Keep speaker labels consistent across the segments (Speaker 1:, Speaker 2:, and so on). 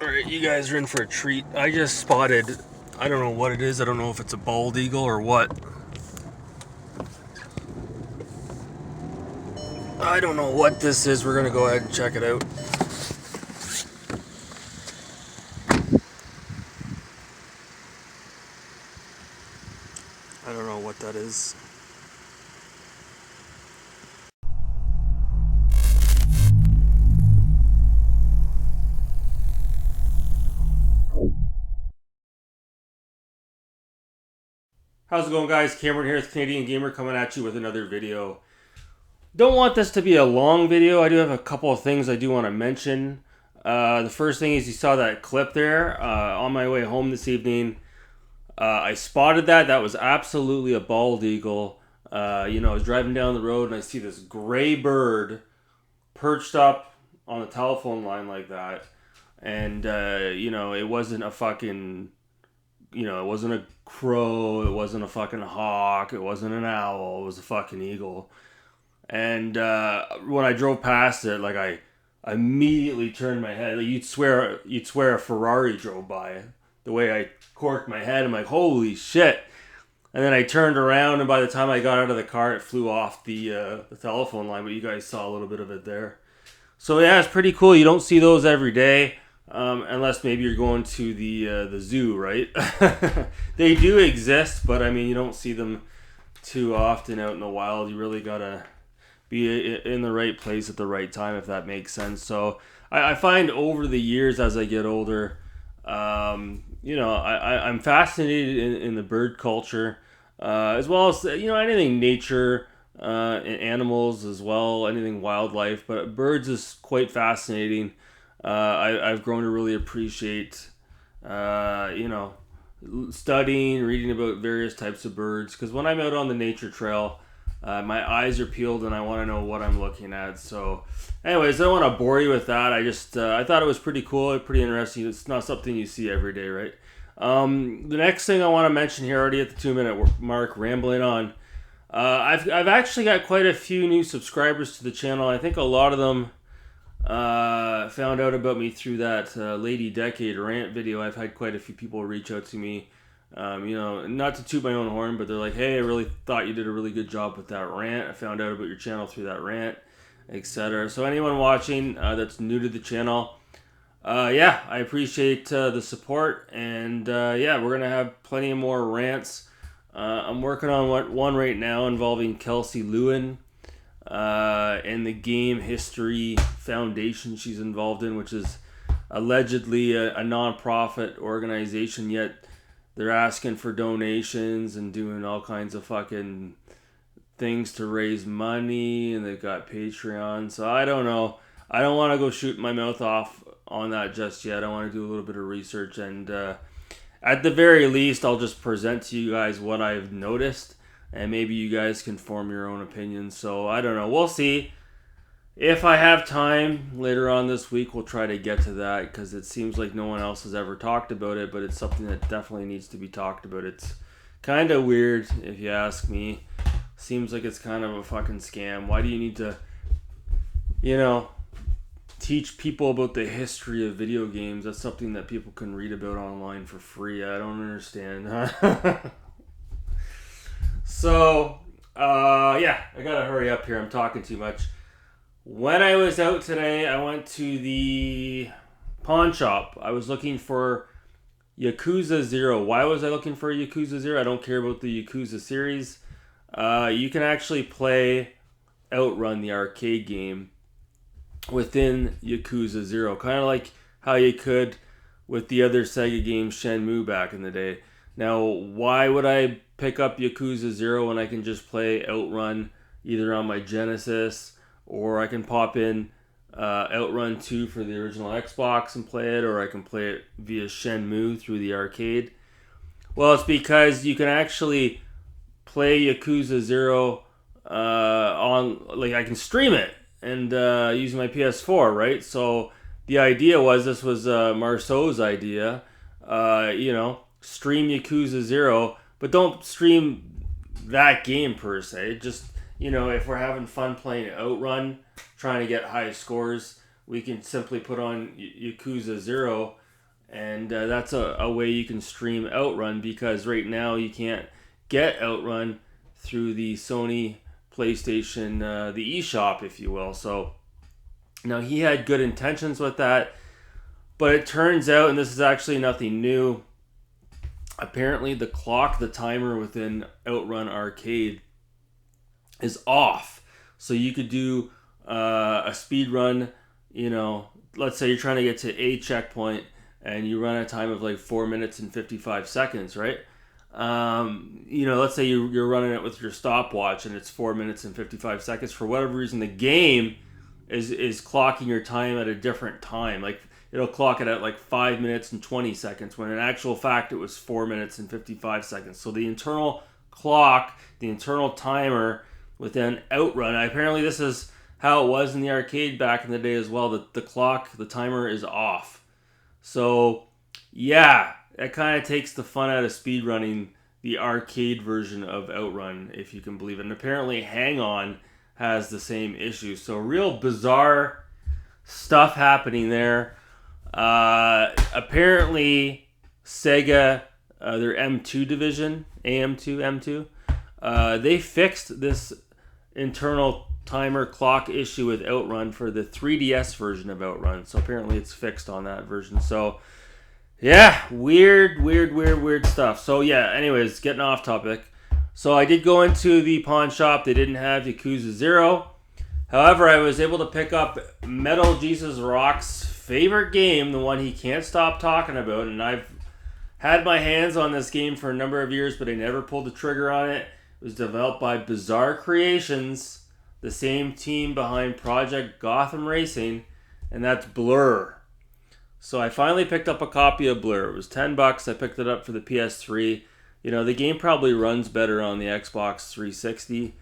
Speaker 1: Alright, you guys are in for a treat. I just spotted, I don't know what it is. I don't know if it's a bald eagle or what. I don't know what this is. We're going to go ahead and check it out. I don't know what that is. How's it going, guys? Cameron here with Canadian Gamer coming at you with another video. Don't want this to be a long video. I do have a couple of things I do want to mention. The first thing is you saw that clip there on my way home this evening. I spotted that. That was absolutely a bald eagle. I was driving down the road and I see this gray bird perched up on the telephone line like that. And, it wasn't a fucking, it wasn't a crow. It wasn't a fucking hawk. It wasn't an owl. It was a fucking eagle. And when I drove past it, like I immediately turned my head. Like, you'd swear a Ferrari drove by. The way I corked my head, I'm like, holy shit. And then I turned around, and by the time I got out of the car, it flew off the telephone line. But you guys saw a little bit of it there. So yeah, it's pretty cool. You don't see those every day, unless maybe you're going to the zoo, right? They do exist, but I mean, you don't see them too often out in the wild. You really gotta be in the right place at the right time, if that makes sense. So I find over the years as I get older, I'm fascinated in the bird culture, as well as anything nature, animals as well, anything wildlife. But birds is quite fascinating. I've grown to really appreciate, studying, reading about various types of birds. Because when I'm out on the nature trail, my eyes are peeled and I want to know what I'm looking at. So, anyways, I don't want to bore you with that. I thought it was pretty cool, pretty interesting. It's not something you see every day, right? The next thing I want to mention here, already at the 2-minute mark, rambling on. I've actually got quite a few new subscribers to the channel. I think a lot of them found out about me through that Lady Decade rant video. I've had quite a few people reach out to me. Not to toot my own horn, but they're like, hey, I really thought you did a really good job with that rant. I found out about your channel through that rant, etc. So anyone watching that's new to the channel, I appreciate the support. And we're going to have plenty of more rants. I'm working on one right now involving Kelsey Lewin and the Game History Foundation she's involved in, which is allegedly a non-profit organization, yet they're asking for donations and doing all kinds of fucking things to raise money, and they've got Patreon. So I don't know. I don't want to go shoot my mouth off on that just yet. I want to do a little bit of research, and at the very least, I'll just present to you guys what I've noticed, and maybe you guys can form your own opinions. So I don't know. We'll see. If I have time later on this week, we'll try to get to that, because it seems like no one else has ever talked about it, but it's something that definitely needs to be talked about. It's kind of weird, if you ask me. Seems like it's kind of a fucking scam. Why do you need to, teach people about the history of video games? That's something that people can read about online for free. I don't understand. So, I gotta hurry up here. I'm talking too much. When I was out today, I went to the pawn shop. I was looking for Yakuza 0. Why was I looking for Yakuza 0? I don't care about the Yakuza series. You can actually play Outrun, the arcade game, within Yakuza 0. Kind of like how you could with the other Sega game Shenmue back in the day. Now, why would I pick up Yakuza 0 when I can just play Outrun either on my Genesis, or I can pop in Outrun 2 for the original Xbox and play it, or I can play it via Shenmue through the arcade? Well, it's because you can actually play Yakuza 0 I can stream it and using my PS4, right? So the idea was, this was Marceau's idea, stream Yakuza 0, but don't stream that game per se. Just, if we're having fun playing Outrun, trying to get high scores, we can simply put on Yakuza 0 And that's a way you can stream Outrun, because right now you can't get Outrun through the Sony PlayStation, the eShop, if you will. So now he had good intentions with that, but it turns out, and this is actually nothing new, apparently the clock, the timer within Outrun Arcade is off. So you could do a speed run, let's say you're trying to get to a checkpoint and you run a time of like 4 minutes and 55 seconds, right? Let's say you're running it with your stopwatch and it's 4 minutes and 55 seconds. For whatever reason, the game is clocking your time at a different time. Like, it'll clock it at like 5 minutes and 20 seconds, when in actual fact it was 4 minutes and 55 seconds. So the internal clock, the internal timer within Outrun, apparently this is how it was in the arcade back in the day as well, that the clock, the timer is off. So, yeah, it kind of takes the fun out of speedrunning the arcade version of Outrun, if you can believe it. And apparently Hang On has the same issue. So, real bizarre stuff happening there. Apparently, Sega, their M2 division, AM2, M2, they fixed this internal timer clock issue with Outrun for the 3DS version of Outrun. So apparently it's fixed on that version. So yeah, weird stuff. So yeah, anyways, getting off topic. So I did go into the pawn shop. They didn't have Yakuza 0. However, I was able to pick up Metal Jesus Rock's favorite game, the one he can't stop talking about. And I've had my hands on this game for a number of years, but I never pulled the trigger on it. It was developed by Bizarre Creations, the same team behind Project Gotham Racing, and that's Blur. So I finally picked up a copy of Blur. It was $10. I picked it up for the PS3. The game probably runs better on the Xbox 360,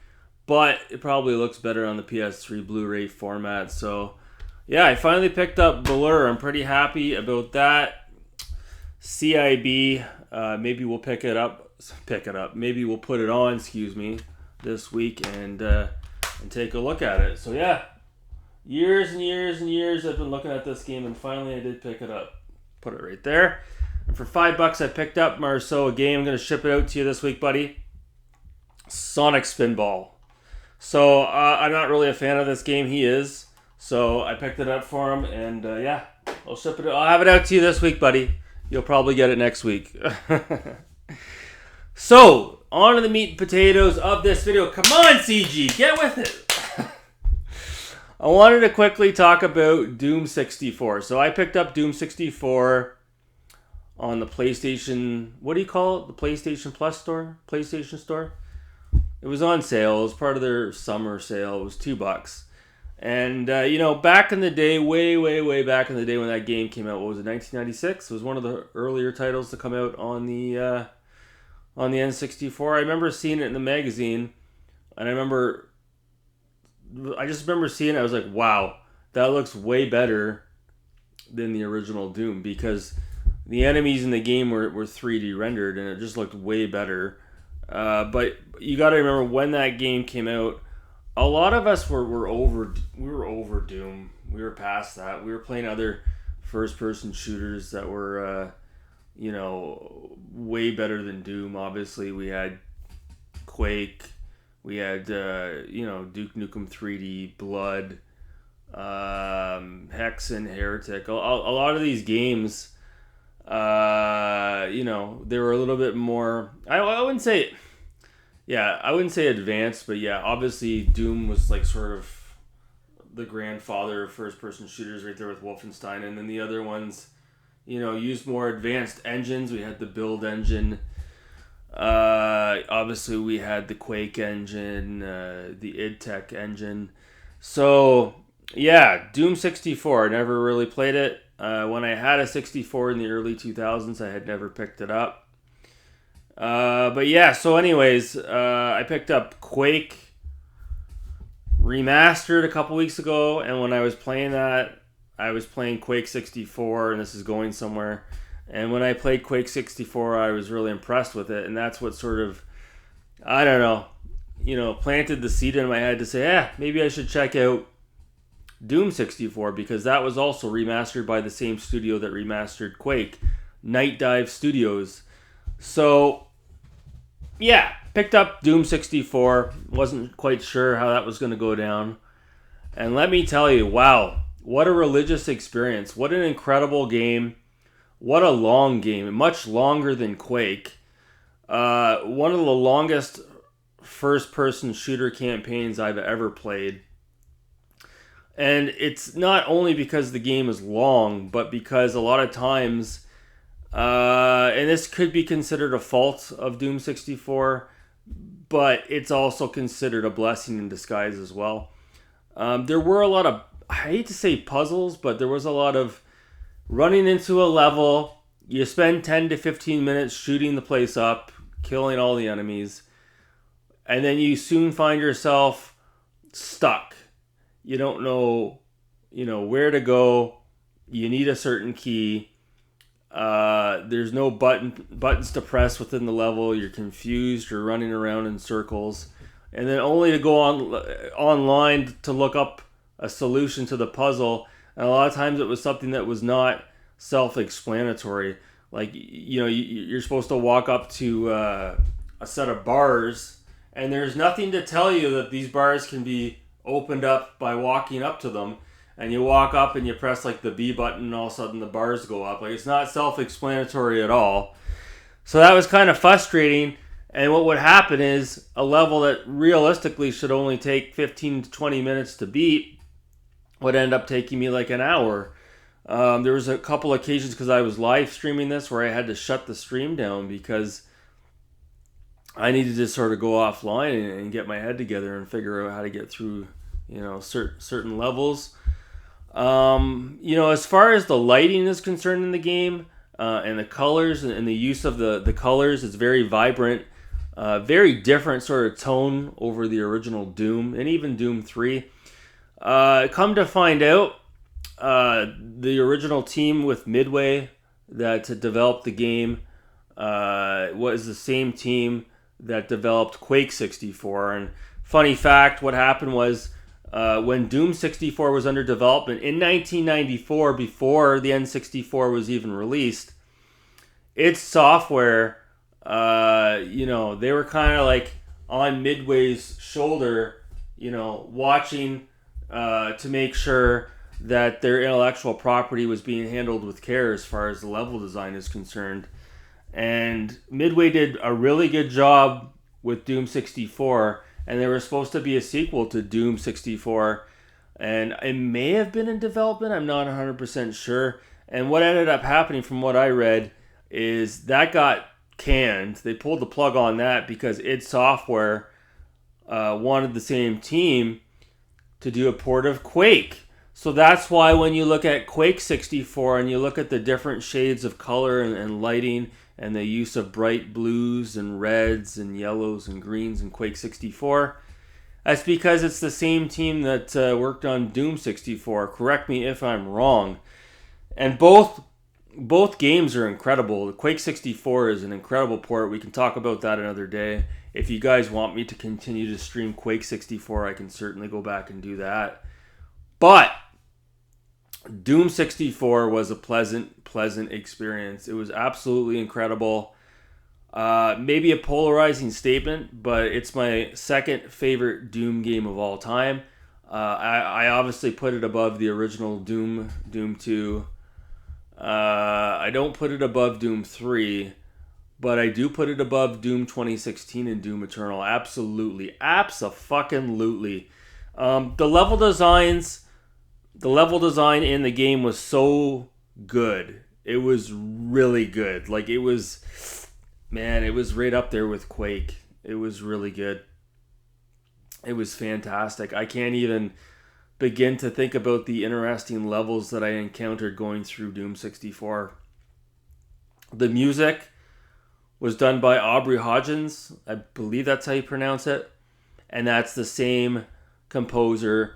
Speaker 1: but it probably looks better on the PS3 Blu-ray format. So yeah, I finally picked up Blur. I'm pretty happy about that. CIB, maybe we'll pick it up. Maybe we'll put it on, this week and take a look at it. So yeah, years and years I've been looking at this game, and finally I did pick it up. Put it right there. And for $5 I picked up Marceau a game. I'm going to ship it out to you this week, buddy. Sonic Spinball. So I'm not really a fan of this game. He is. So I picked it up for him, and yeah, I'll ship it. I'll have it out to you this week, buddy. You'll probably get it next week. So, on to the meat and potatoes of this video. Come on, CG, get with it. I wanted to quickly talk about Doom 64. So I picked up Doom 64 on the PlayStation, what do you call it? The PlayStation Plus store? PlayStation store? It was on sale. It was part of their summer sale. It was $2. And, back in the day, way back in the day when that game came out, what was it, 1996? It was one of the earlier titles to come out on the N64. I remember seeing it in the magazine, and I just remember seeing it. I was like, wow, that looks way better than the original Doom, because the enemies in the game were 3D rendered, and it just looked way better. But you got to remember, when that game came out, a lot of us were over Doom. We were past that. We were playing other first-person shooters that were, way better than Doom. Obviously, we had Quake. We had, Duke Nukem 3D, Blood, Hexen, Heretic. A lot of these games, they were a little bit more. I wouldn't say advanced, but yeah, obviously Doom was like sort of the grandfather of first-person shooters, right there with Wolfenstein, and then the other ones, used more advanced engines. We had the Build engine. Obviously, we had the Quake engine, the id Tech engine. So, yeah, Doom 64. I never really played it. When I had a 64 in the early 2000s, I had never picked it up. But yeah, so anyways, I picked up Quake Remastered a couple weeks ago, and when I was playing that, I was playing Quake 64, and this is going somewhere. And when I played Quake 64, I was really impressed with it, and that's what sort of, planted the seed in my head to say, maybe I should check out Doom 64, because that was also remastered by the same studio that remastered Quake, Night Dive Studios. So, yeah, picked up Doom 64. Wasn't quite sure how that was going to go down. And let me tell you, wow, what a religious experience. What an incredible game. What a long game. Much longer than Quake. One of the longest first-person shooter campaigns I've ever played. And it's not only because the game is long, but because a lot of times, and this could be considered a fault of Doom 64, but it's also considered a blessing in disguise as well. There were a lot of, I hate to say puzzles, but there was a lot of running into a level. You spend 10 to 15 minutes shooting the place up, killing all the enemies, and then you soon find yourself stuck. You don't know, where to go. You need a certain key. There's no buttons to press within the level. You're confused. You're running around in circles. And then only to go online to look up a solution to the puzzle. And a lot of times it was something that was not self-explanatory. Like, you're supposed to walk up to a set of bars, and there's nothing to tell you that these bars can be opened up by walking up to them. And you walk up and you press like the B button, and all of a sudden the bars go up. Like, it's not self-explanatory at all. So that was kind of frustrating. And what would happen is a level that realistically should only take 15 to 20 minutes to beat would end up taking me like an hour. There was a couple occasions, because I was live streaming this, where I had to shut the stream down because I needed to sort of go offline and get my head together and figure out how to get through, certain levels. As far as the lighting is concerned in the game, and the colors and the use of the colors, it's very vibrant, very different sort of tone over the original Doom and even Doom 3. Come to find out, the original team with Midway that developed the game was the same team that developed Quake 64. And funny fact, what happened was, when Doom 64 was under development in 1994, before the N64 was even released, its software, they were kind of like on Midway's shoulder, watching to make sure that their intellectual property was being handled with care as far as the level design is concerned. And Midway did a really good job with Doom 64, and there was supposed to be a sequel to Doom 64, and it may have been in development, I'm not 100% sure. And what ended up happening, from what I read, is that got canned. They pulled the plug on that because id Software wanted the same team to do a port of Quake. So that's why when you look at Quake 64 and you look at the different shades of color and lighting and the use of bright blues and reds and yellows and greens in Quake 64, that's because it's the same team that worked on Doom 64. Correct me if I'm wrong. And both games are incredible. The Quake 64 is an incredible port. We can talk about that another day. If you guys want me to continue to stream Quake 64, I can certainly go back and do that. But Doom 64 was a pleasant experience. It was absolutely incredible. Maybe a polarizing statement, but it's my second favorite Doom game of all time. I obviously put it above the original Doom 2. I don't put it above Doom 3, but I do put it above Doom 2016 and Doom Eternal. Absolutely. Abso-fucking-lutely. The level design in the game was so good. It was really good. Like, it was right up there with Quake. It was really good. It was fantastic. I can't even begin to think about the interesting levels that I encountered going through Doom 64. The music was done by Aubrey Hodgins. I believe that's how you pronounce it. And that's the same composer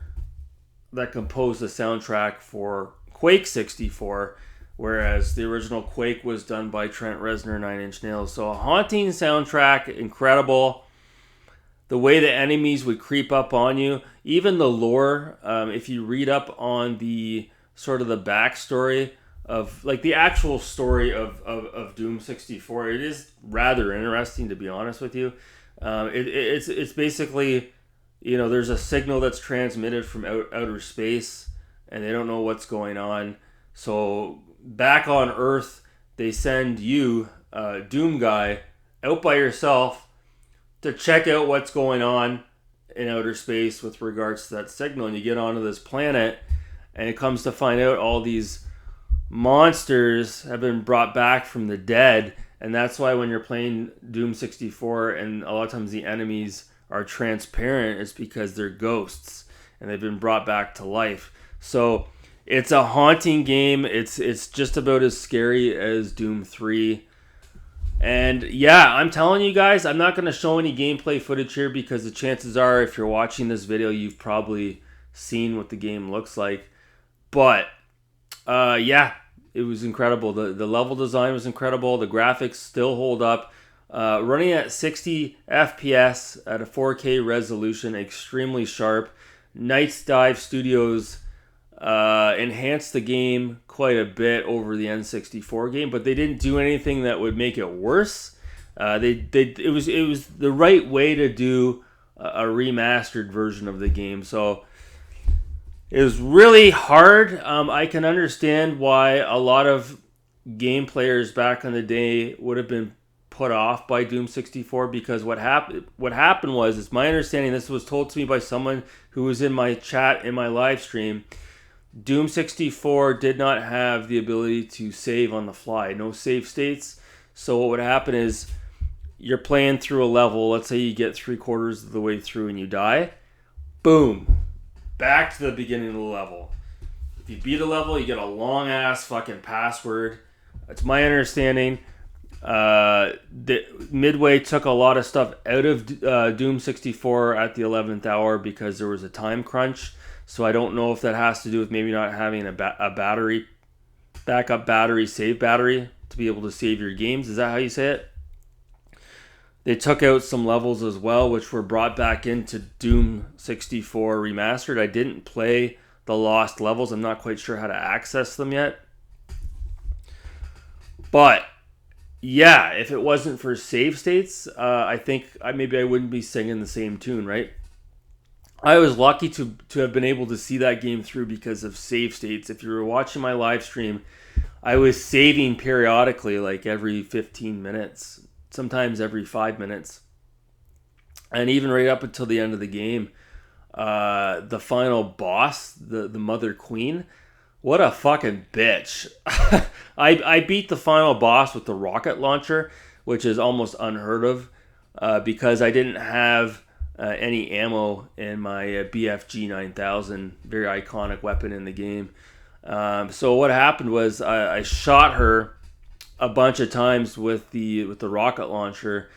Speaker 1: that composed the soundtrack for Quake 64, whereas the original Quake was done by Trent Reznor, 9 Inch Nails. So a haunting soundtrack, incredible. the way the enemies would creep up on you, even the lore. If you read up on the sort of the backstory of like the actual story of Doom 64, it is rather interesting, to be honest with you. It's basically, there's a signal that's transmitted from outer space, and they don't know what's going on. So back on Earth, they send you, Doom guy, out by yourself to check out what's going on in outer space with regards to that signal. And you get onto this planet, and it comes to find out all these monsters have been brought back from the dead. And that's why when you're playing Doom 64 and a lot of times the enemies are transparent, it's because they're ghosts and they've been brought back to life. So it's a haunting game. It's just about as scary as Doom 3. And yeah, I'm telling you guys, I'm not going to show any gameplay footage here because the chances are, if you're watching this video, you've probably seen what the game looks like. But yeah, it was incredible. The level design was incredible. The graphics still hold up. Running at 60 FPS at a 4K resolution, extremely sharp. Night's Dive Studios enhanced the game quite a bit over the N64 game, but they didn't do anything that would make it worse. It was the right way to do a remastered version of the game. So it was really hard. I can understand why a lot of game players back in the day would have been put off by Doom 64, because what happened was, it's my understanding, this was told to me by someone who was in my chat in my live stream, Doom 64 did not have the ability to save on the fly, no save states. So what would happen is, you're playing through a level, let's say you get 3/4 of the way through and you die, boom, back to the beginning of the level. If you beat a level, you get a long ass fucking password. It's my understanding that Midway took a lot of stuff out of Doom 64 at the 11th hour because there was a time crunch. So I don't know if that has to do with maybe not having a battery, backup battery, save battery to be able to save your games. Is that how you say it? They took out some levels as well, which were brought back into Doom 64 Remastered. I didn't play the lost levels. I'm not quite sure how to access them yet. But yeah, if it wasn't for save states, I think maybe I wouldn't be singing the same tune, right? I was lucky to have been able to see that game through because of save states. If you were watching my live stream, I was saving periodically, like every 15 minutes, sometimes every 5 minutes. And even right up until the end of the game, the final boss, the Mother Queen, what a fucking bitch. I beat the final boss with the rocket launcher, which is almost unheard of, because I didn't have any ammo in my BFG 9000, very iconic weapon in the game. So what happened was I shot her a bunch of times with the rocket launcher,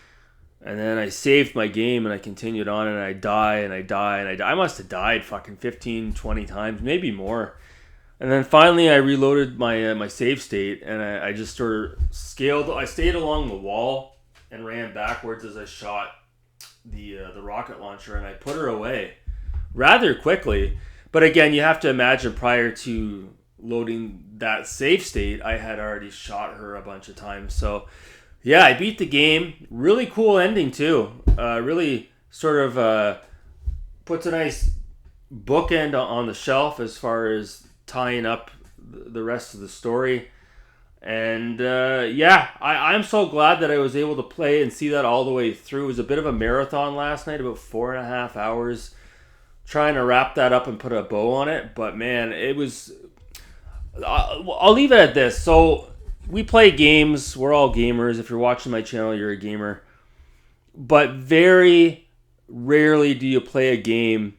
Speaker 1: and then I saved my game and I continued on, and I die. I must have died fucking 15, 20 times, maybe more. And then finally I reloaded my save state, and I just sort of scaled. I stayed along the wall and ran backwards as I shot the rocket launcher, and I put her away rather quickly. But again, you have to imagine, prior to loading that save state, I had already shot her a bunch of times. So yeah, I beat the game. Really cool ending too. Really sort of puts a nice bookend on the shelf as far as tying up the rest of the story. And yeah, I'm so glad that I was able to play and see that all the way through. It was a bit of a marathon last night, about 4.5 hours, trying to wrap that up and put a bow on it. But man, it was... I'll leave it at this. So we play games. We're all gamers. If you're watching my channel, you're a gamer. But very rarely do you play a game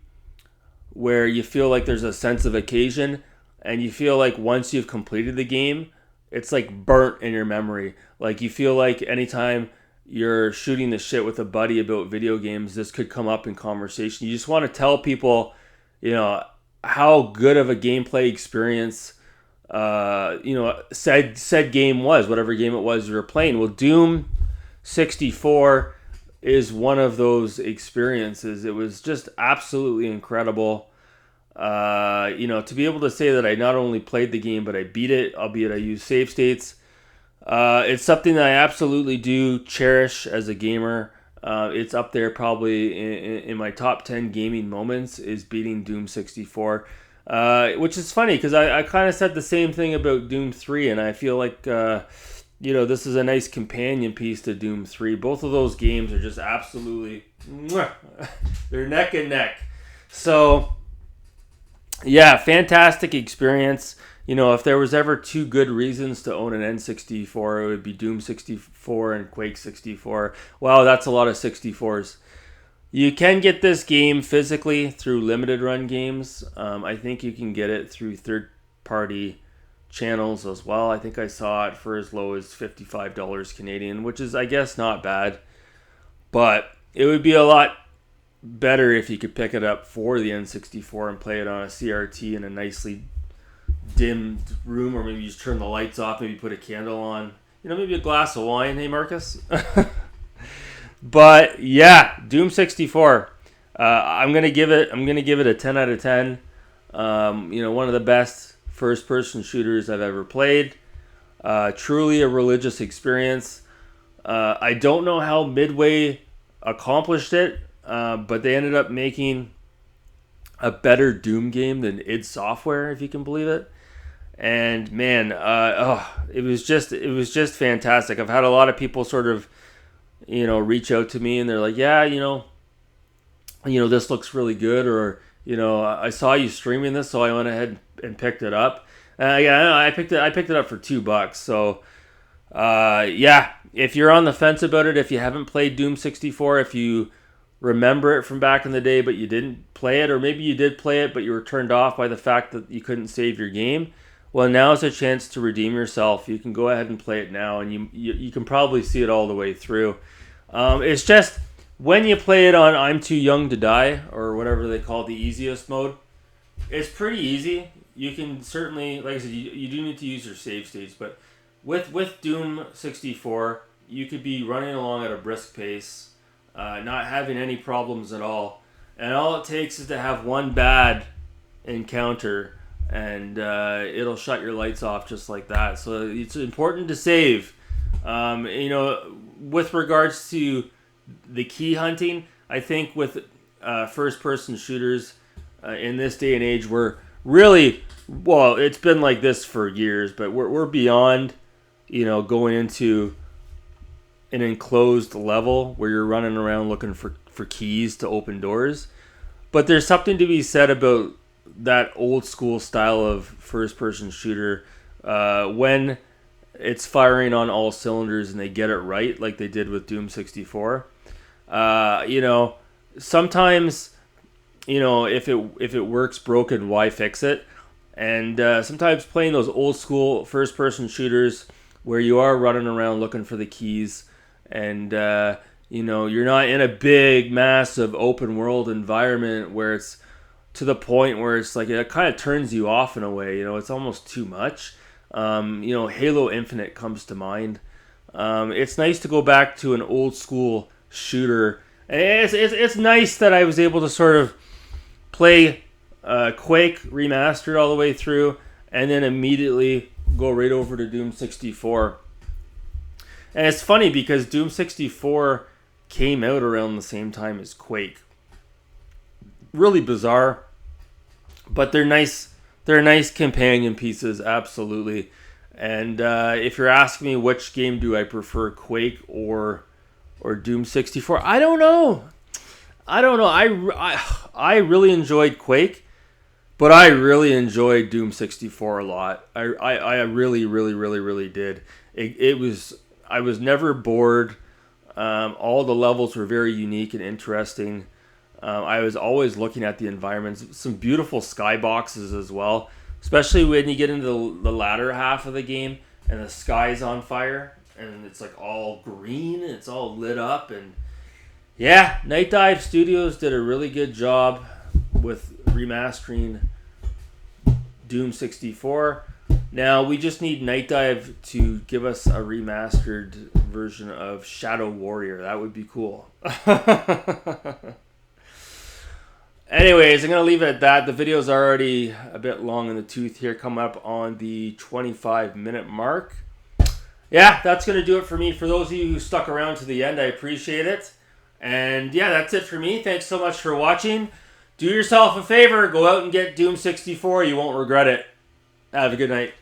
Speaker 1: where you feel like there's a sense of occasion, and you feel like once you've completed the game, it's like burnt in your memory. Like you feel like anytime you're shooting the shit with a buddy about video games, this could come up in conversation. You just want to tell people, how good of a gameplay experience, said game was, whatever game it was you were playing. Well, Doom 64 is one of those experiences. It was just absolutely incredible. To be able to say that I not only played the game, but I beat it, albeit I used save states. It's something that I absolutely do cherish as a gamer. It's up there probably in my top 10 gaming moments is beating Doom 64. Which is funny because I kind of said the same thing about Doom 3, and I feel like, this is a nice companion piece to Doom 3. Both of those games are just absolutely, they're neck and neck. So, yeah, fantastic experience. If there was ever two good reasons to own an N64, it would be Doom 64 and Quake 64. Wow, that's a lot of 64s. You can get this game physically through limited run games. I think you can get it through third-party channels as well. I think I saw it for as low as $55 Canadian, which is, I guess, not bad. But it would be a lot better if you could pick it up for the N64 and play it on a CRT in a nicely dimmed room, or maybe you just turn the lights off, maybe put a candle on, maybe a glass of wine. Hey, Marcus. But yeah, Doom 64. I'm gonna give it a 10 out of 10. One of the best first-person shooters I've ever played. Truly a religious experience. I don't know how Midway accomplished it, but they ended up making a better Doom game than id Software, if you can believe it. And man, it was just fantastic. I've had a lot of people sort of, reach out to me and they're like, yeah, this looks really good, or I saw you streaming this, so I went ahead and picked it up. I picked it up for $2. So, yeah, if you're on the fence about it, if you haven't played Doom 64, if you remember it from back in the day but you didn't play it, or maybe you did play it but you were turned off by the fact that you couldn't save your game, well, now is a chance to redeem yourself. You can go ahead and play it now, and you can probably see it all the way through. It's just when you play it on I'm Too Young to Die, or whatever they call the easiest mode, it's pretty easy. You can certainly, like I said, you do need to use your save states, but with Doom 64, you could be running along at a brisk pace, not having any problems at all. And all it takes is to have one bad encounter, and it'll shut your lights off just like that. So it's important to save. With regards to the key hunting, I think with first-person shooters in this day and age, we're really, well, it's been like this for years, but we're beyond, going into an enclosed level where you're running around looking for keys to open doors. But there's something to be said about that old school style of first person shooter when it's firing on all cylinders and they get it right, like they did with Doom 64. Sometimes, if it works broken, why fix it? And sometimes playing those old school first person shooters where you are running around looking for the keys, and you're not in a big, massive open world environment where it's to the point where it's like it kind of turns you off in a way. It's almost too much. Halo Infinite comes to mind. It's nice to go back to an old school shooter. And it's nice that I was able to sort of play Quake remastered all the way through, and then immediately go right over to Doom 64. And it's funny because Doom 64 came out around the same time as Quake. Really bizarre, but they're nice. They're nice companion pieces, absolutely. And if you're asking me which game do I prefer, Quake or Doom 64, I don't know. I really enjoyed Quake, but I really enjoyed Doom 64 a lot. I really, really, really, really did. I was never bored. All the levels were very unique and interesting. I was always looking at the environments. Some beautiful skyboxes as well, especially when you get into the latter half of the game and the sky's on fire and it's like all green and it's all lit up. And yeah, Night Dive Studios did a really good job with remastering Doom 64. Now we just need Night Dive to give us a remastered version of Shadow Warrior. That would be cool. Anyways, I'm going to leave it at that. The video's already a bit long in the tooth here, coming up on the 25-minute mark. Yeah, that's going to do it for me. For those of you who stuck around to the end, I appreciate it. And yeah, that's it for me. Thanks so much for watching. Do yourself a favor. Go out and get Doom 64. You won't regret it. Have a good night.